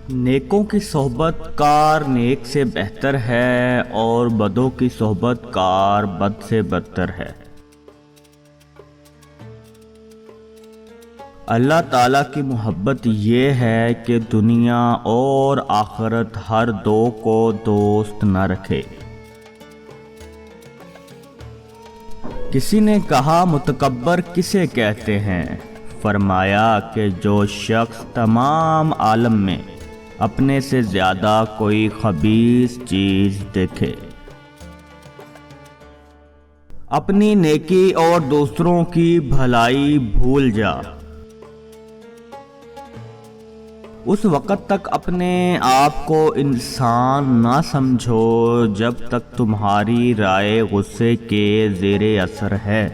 نیکوں کی صحبت کار نیک سے بہتر ہے اور بدوں کی صحبت کار بد سے بدتر ہے۔ اللہ تعالیٰ کی محبت یہ ہے کہ دنیا اور آخرت ہر دو کو دوست نہ رکھے۔ کسی نے کہا متکبر کسے کہتے ہیں؟ فرمایا کہ جو شخص تمام عالم میں اپنے سے زیادہ کوئی خبیث چیز دیکھے۔ اپنی نیکی اور دوسروں کی بھلائی بھول جا۔ اس وقت تک اپنے آپ کو انسان نہ سمجھو جب تک تمہاری رائے غصے کے زیر اثر ہے۔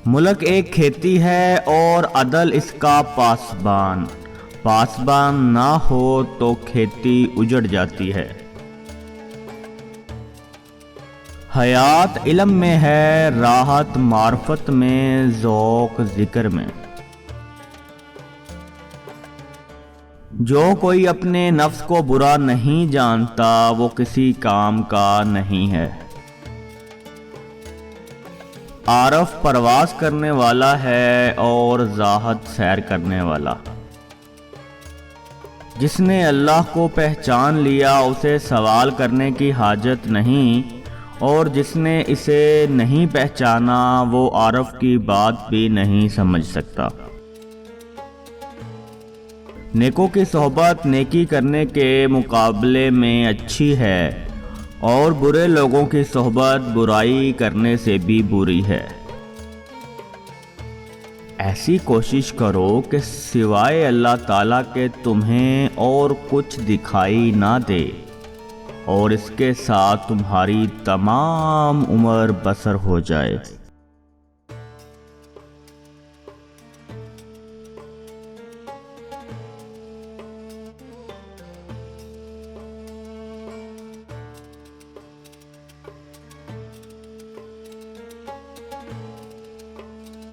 ملک ایک کھیتی ہے اور عدل اس کا پاسبان۔ پاسبان نہ ہو تو کھیتی اجڑ جاتی ہے۔ حیات علم میں ہے، راحت معرفت میں، ذوق ذکر میں۔ جو کوئی اپنے نفس کو برا نہیں جانتا وہ کسی کام کا نہیں ہے۔ عارف پرواز کرنے والا ہے اور زاہد سیر کرنے والا۔ جس نے اللہ کو پہچان لیا اسے سوال کرنے کی حاجت نہیں، اور جس نے اسے نہیں پہچانا وہ عارف کی بات بھی نہیں سمجھ سکتا۔ نیکوں کی صحبت نیکی کرنے کے مقابلے میں اچھی ہے، اور برے لوگوں کی صحبت برائی کرنے سے بھی بری ہے۔ ایسی کوشش کرو کہ سوائے اللہ تعالیٰ کے تمہیں اور کچھ دکھائی نہ دے، اور اس کے ساتھ تمہاری تمام عمر بسر ہو جائے۔